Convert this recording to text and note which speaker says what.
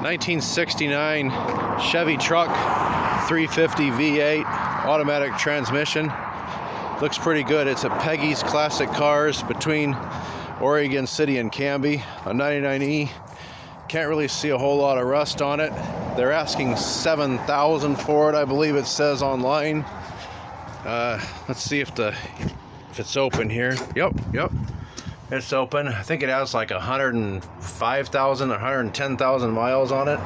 Speaker 1: 1969 Chevy truck, 350 V8, automatic transmission. Looks pretty good. It's a Peggy's Classic Cars between Oregon City and Canby, a 99E. Can't really see a whole lot of rust on it. They're asking $7,000 for it, I believe it says online. Let's see if it's open here. Yep, it's open. I think it has like 105,000 or 110,000 miles on it.